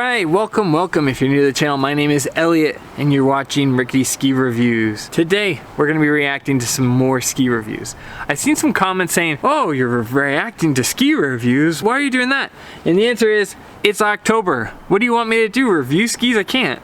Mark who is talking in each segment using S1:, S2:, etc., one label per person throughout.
S1: Alright, welcome. If you're new to the channel, my name is Elliott and you're watching Rickety Ski Reviews. Today, we're going to be reacting to some more ski reviews. I've seen some comments saying, oh, you're reacting to ski reviews. Why are you doing that? And the answer is, it's October. What do you want me to do? Review skis? I can't.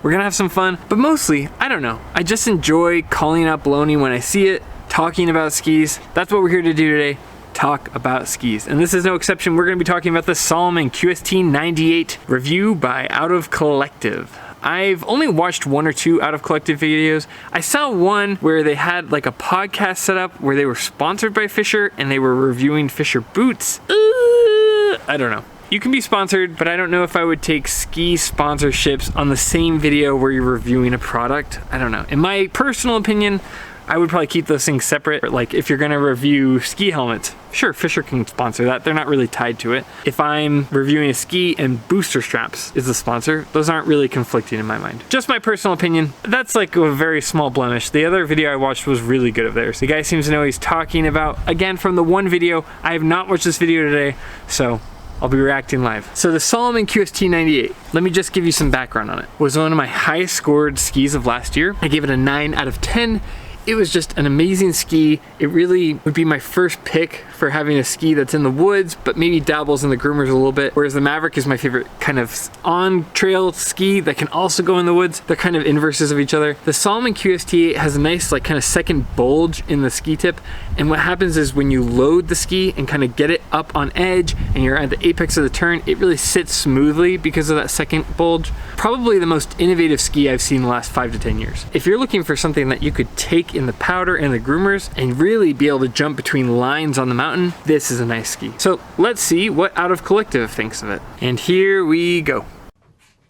S1: We're going to have some fun, but mostly, I don't know. I just enjoy calling out baloney when I see it, talking about skis. That's what we're here to do today. Talk about skis, and this is no exception. We're going to be talking about the Salomon QST 98 review by Out of Collective. I've only watched one or two Out of Collective videos. I saw one where they had like a podcast set up where they were sponsored by Fisher and they were reviewing Fisher boots. I don't know. You can be sponsored, but I don't know if I would take ski sponsorships on the same video where you're reviewing a product. I don't know. In my personal opinion, I would probably keep those things separate. Like if you're gonna review ski helmets, sure, Fisher can sponsor that. They're not really tied to it. If I'm reviewing a ski and booster straps is the sponsor, those aren't really conflicting in my mind. Just my personal opinion. That's like a very small blemish. The other video I watched was really good of theirs. The guy seems to know what he's talking about. Again, from the one video, I have not watched this video today, so I'll be reacting live. So the Salomon QST 98, let me just give you some background on it. It was one of my highest scored skis of last year. I gave it a 9 out of 10. It was just an amazing ski. It really would be my first pick for having a ski that's in the woods, but maybe dabbles in the groomers a little bit. Whereas the Maverick is my favorite kind of on-trail ski that can also go in the woods. They're kind of inverses of each other. The Salomon QST has a nice like kind of second bulge in the ski tip. And what happens is when you load the ski and kind of get it up on edge and you're at the apex of the turn, it really sits smoothly because of that second bulge. Probably the most innovative ski I've seen in the last 5 to 10 years. If you're looking for something that you could take in the powder and the groomers and really be able to jump between lines on the mountain, this is a nice ski. So let's see what Out of Collective thinks of it. And here we go.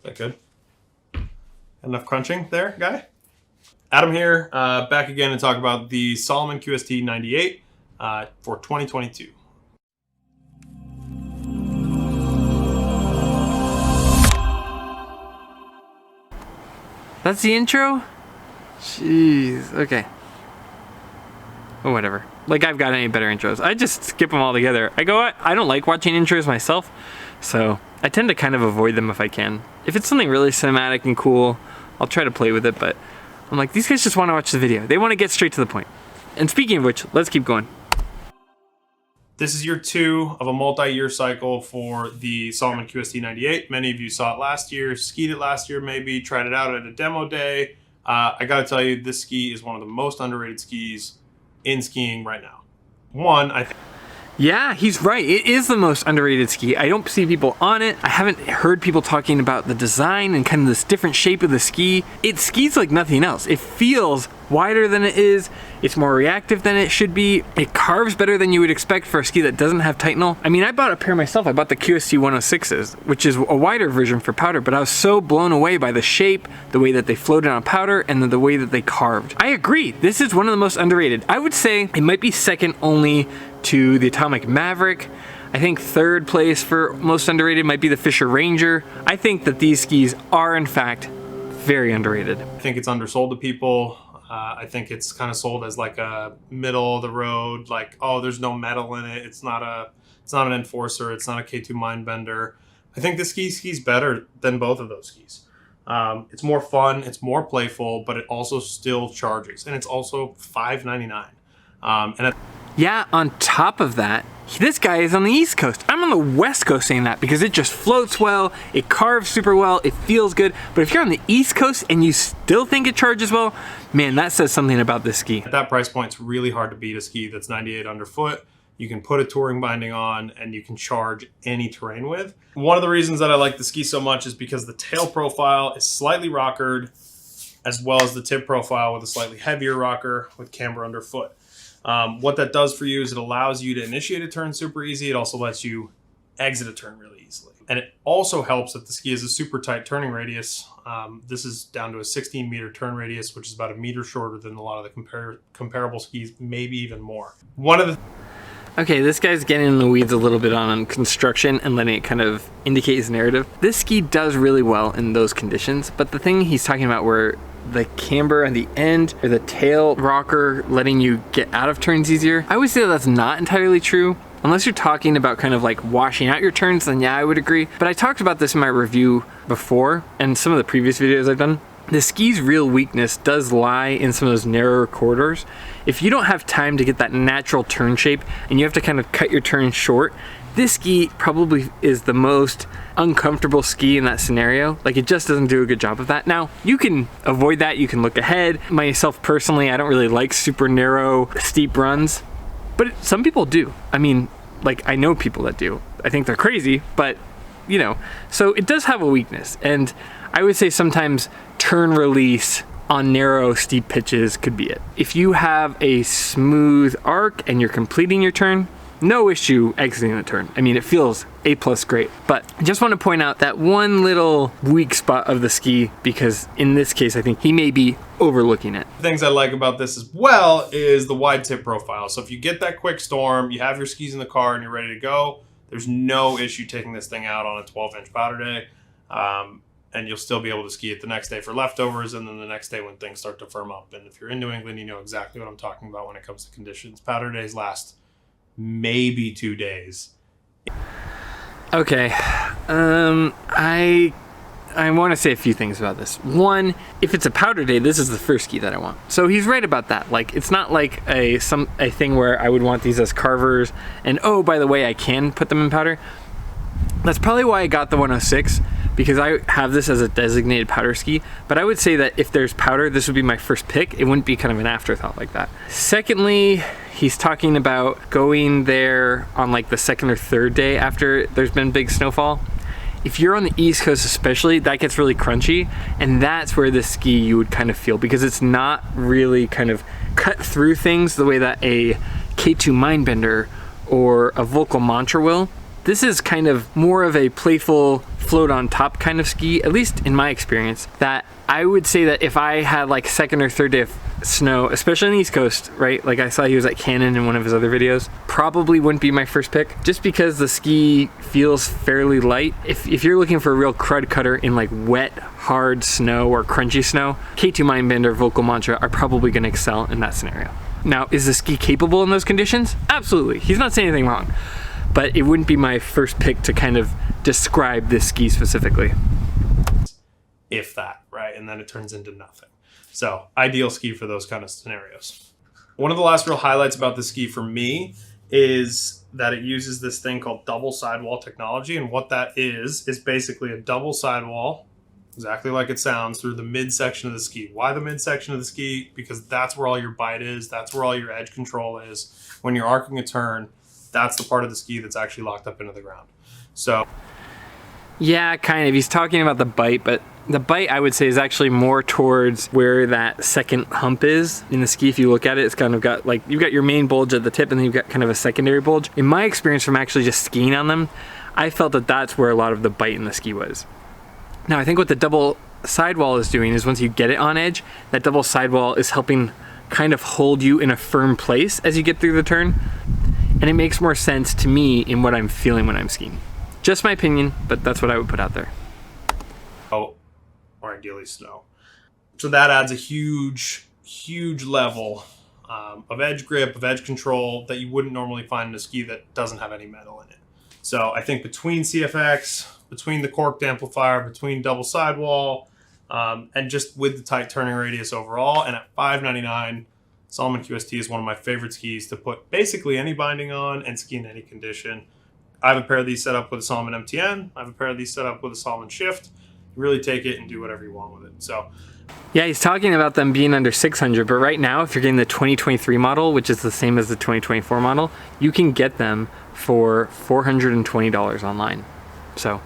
S2: Is that good? Enough crunching there, guy? Adam here, back again to talk about the Salomon QST 98 for 2022.
S1: That's the intro? Jeez, okay. Or whatever. Like I've got any better intros. I just skip them all together. I don't like watching intros myself, so I tend to kind of avoid them if I can. If it's something really cinematic and cool, I'll try to play with it, but I'm like, these guys just want to watch the video. They want to get straight to the point. And speaking of which, let's keep going.
S2: This is year 2 of a multi-year cycle for the Salomon QST 98. Many of you saw it last year, skied it last year maybe, tried it out at a demo day. I gotta tell you, this ski is one of the most underrated skis in skiing right now.
S1: Yeah, he's right. It is the most underrated ski. I don't see people on it. I haven't heard people talking about the design and kind of this different shape of the ski. It skis like nothing else. It feels wider than it is. It's more reactive than it should be. It carves better than you would expect for a ski that doesn't have Titanal. I mean, I bought a pair myself. I bought the QST 106s, which is a wider version for powder, but I was so blown away by the shape, the way that they floated on powder, and the way that they carved. I agree. This is one of the most underrated. I would say it might be second only to the Atomic Maverick. I think third place for most underrated might be the Fisher Ranger. I think that these skis are in fact very underrated.
S2: I think it's undersold to people. I think it's kind of sold as like a middle of the road, like, oh, there's no metal in it. It's not an enforcer. It's not a K2 Mindbender. I think this ski's better than both of those skis. It's more fun. It's more playful, but it also still charges, and it's also $5.99.
S1: Yeah, on top of that, this guy is on the East Coast. I'm on the West Coast saying that because it just floats well, it carves super well, it feels good. But if you're on the East Coast and you still think it charges well, man, that says something about this ski.
S2: At that price point, it's really hard to beat a ski that's 98 underfoot. You can put a touring binding on and you can charge any terrain with. One of the reasons that I like the ski so much is because the tail profile is slightly rockered, as well as the tip profile with a slightly heavier rocker with camber underfoot. What that does for you is it allows you to initiate a turn super easy. It also lets you exit a turn really easily. And it also helps that the ski has a super tight turning radius. This is down to a 16-meter turn radius, which is about a meter shorter than a lot of the comparable skis, maybe even more.
S1: Okay, this guy's getting in the weeds a little bit on construction and letting it kind of indicate his narrative. This ski does really well in those conditions, but the thing he's talking about where the camber on the end or the tail rocker letting you get out of turns easier, I would say that's not entirely true. Unless you're talking about kind of like washing out your turns, then yeah, I would agree. But I talked about this in my review before and some of the previous videos I've done. The ski's real weakness does lie in some of those narrower corridors. If you don't have time to get that natural turn shape and you have to kind of cut your turn short, this ski probably is the most uncomfortable ski in that scenario. Like, it just doesn't do a good job of that. Now, you can avoid that, you can look ahead. Myself personally, I don't really like super narrow, steep runs, but some people do. I mean, like, I know people that do. I think they're crazy, but you know, so it does have a weakness. And I would say sometimes turn release on narrow, steep pitches could be it. If you have a smooth arc and you're completing your turn, no issue exiting the turn. I mean, it feels A+ great, but I just want to point out that one little weak spot of the ski, because in this case, I think he may be overlooking it.
S2: Things I like about this as well is the wide tip profile. So if you get that quick storm, you have your skis in the car and you're ready to go, there's no issue taking this thing out on a 12-inch powder day. And you'll still be able to ski it the next day for leftovers, and then the next day when things start to firm up. And if you're in New England, you know exactly what I'm talking about when it comes to conditions. Powder days last maybe 2 days.
S1: Okay, I want to say a few things about this. One, if it's a powder day, this is the first ski that I want. So he's right about that. Like, it's not like a thing where I would want these as carvers, and oh, by the way, I can put them in powder. That's probably why I got the 106, because I have this as a designated powder ski. But I would say that if there's powder, this would be my first pick. It wouldn't be kind of an afterthought like that. Secondly, he's talking about going there on like the second or third day after there's been big snowfall. If you're on the East Coast especially, that gets really crunchy, and that's where this ski you would kind of feel, because it's not really kind of cut through things the way that a K2 Mindbender or a Volcal Mantra will. This is kind of more of a playful float on top kind of ski, at least in my experience, that I would say that if I had like second or third day of snow, especially on the East Coast, right? Like I saw he was at Cannon in one of his other videos, probably wouldn't be my first pick, just because the ski feels fairly light. If you're looking for a real crud cutter in like wet, hard snow or crunchy snow, K2 Mindbender, Volcal Mantra are probably gonna excel in that scenario. Now, is the ski capable in those conditions? Absolutely, he's not saying anything wrong. But it wouldn't be my first pick to kind of describe this ski specifically.
S2: If that, right? And then it turns into nothing. So ideal ski for those kind of scenarios. One of the last real highlights about the ski for me is that it uses this thing called double sidewall technology. And what that is basically a double sidewall, exactly like it sounds, through the midsection of the ski. Why the midsection of the ski? Because that's where all your bite is. That's where all your edge control is. When you're arcing a turn, that's the part of the ski that's actually locked up into the ground. So
S1: yeah, kind of. He's talking about the bite, but the bite I would say is actually more towards where that second hump is in the ski. If you look at it, it's kind of got like, you've got your main bulge at the tip and then you've got kind of a secondary bulge. In my experience from actually just skiing on them, I felt that that's where a lot of the bite in the ski was. Now I think what the double sidewall is doing is once you get it on edge, that double sidewall is helping kind of hold you in a firm place as you get through the turn. And it makes more sense to me in what I'm feeling when I'm skiing. Just my opinion, but that's what I would put out there.
S2: Oh, or ideally snow. So that adds a huge, huge level of edge grip, of edge control that you wouldn't normally find in a ski that doesn't have any metal in it. So I think between CFX, between the corked amplifier, between double sidewall, and just with the tight turning radius overall, and at $599, Salomon QST is one of my favorite skis to put basically any binding on and ski in any condition. I have a pair of these set up with a Salomon MTN. I have a pair of these set up with a Salomon Shift. You really take it and do whatever you want with it. So
S1: yeah, he's talking about them being under 600, but right now, if you're getting the 2023 model, which is the same as the 2024 model, you can get them for $420 online. So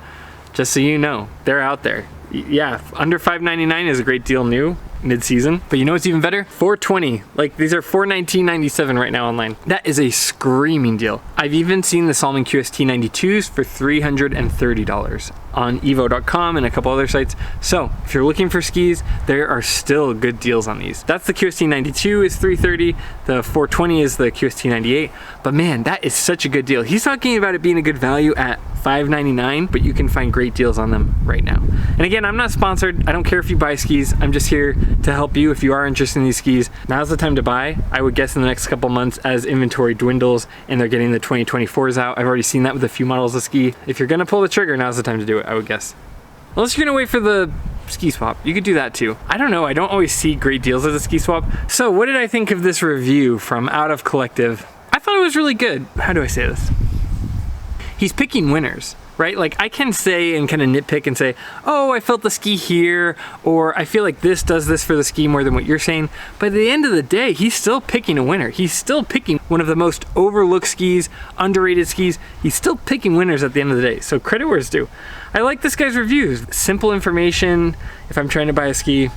S1: just so you know, they're out there. Yeah, under $599 is a great deal new mid-season, but you know what's even better? $420. Like, these are $419.97 right now online. That is a screaming deal. I've even seen the Salomon QST 92s for $330 on evo.com and a couple other sites. So if you're looking for skis, there are still good deals on these. That's the QST 92 is $330. The 420 is the QST 98. But man, that is such a good deal. He's talking about it being a good value at $5.99, but you can find great deals on them right now. And again, I'm not sponsored. I don't care if you buy skis. I'm just here to help you if you are interested in these skis. Now's the time to buy. I would guess in the next couple months as inventory dwindles and they're getting the 2024s out. I've already seen that with a few models of ski. If you're gonna pull the trigger, now's the time to do it, I would guess. Unless you're gonna wait for the ski swap, you could do that too. I don't know, I don't always see great deals at the ski swap. So what did I think of this review from Out of Collective? I thought it was really good. How do I say this? He's picking winners, right? Like I can say and kind of nitpick and say, oh, I felt the ski here, or I feel like this does this for the ski more than what you're saying. But at the end of the day, he's still picking a winner. He's still picking one of the most overlooked skis, underrated skis. He's still picking winners at the end of the day. So credit where it's due. I like this guy's reviews. Simple information if I'm trying to buy a ski.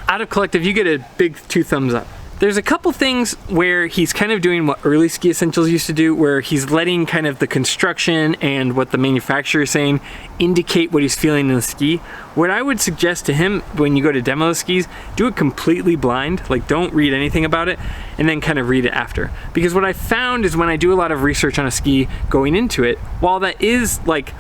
S1: Out of Collective, you get a big 2 thumbs up. There's a couple things where he's kind of doing what early Ski Essentials used to do, where he's letting kind of the construction and what the manufacturer is saying indicate what he's feeling in the ski. What I would suggest to him when you go to demo the skis, do it completely blind, like don't read anything about it, and then kind of read it after. Because what I found is when I do a lot of research on a ski going into it, while that is like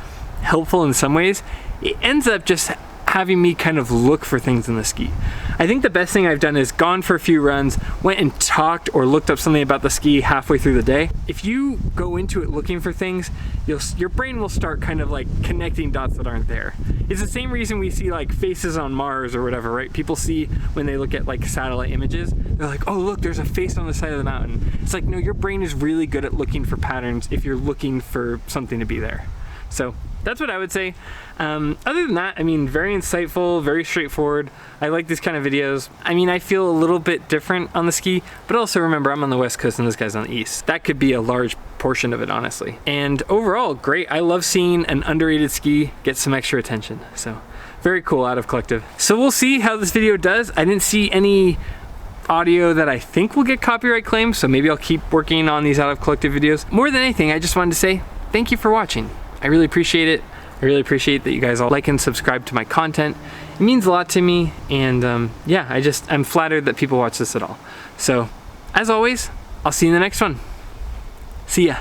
S1: helpful in some ways, it ends up just having me kind of look for things in the ski. I think the best thing I've done is gone for a few runs, went and talked or looked up something about the ski halfway through the day. If you go into it looking for things, your brain will start kind of like connecting dots that aren't there. It's the same reason we see like faces on Mars or whatever, right? People see when they look at like satellite images, they're like, oh look, there's a face on the side of the mountain. It's like, no, your brain is really good at looking for patterns if you're looking for something to be there. So that's what I would say. Other than that, I mean, very insightful, very straightforward. I like these kind of videos. I mean, I feel a little bit different on the ski, but also remember I'm on the West Coast and this guy's on the East. That could be a large portion of it, honestly. And overall, great. I love seeing an underrated ski get some extra attention. So very cool, Out of Collective. So we'll see how this video does. I didn't see any audio that I think will get copyright claims, so maybe I'll keep working on these Out of Collective videos. More than anything, I just wanted to say thank you for watching. I really appreciate it. I really appreciate that you guys all like and subscribe to my content. It means a lot to me, and yeah, I'm flattered that people watch this at all. So, as always, I'll see you in the next one. See ya.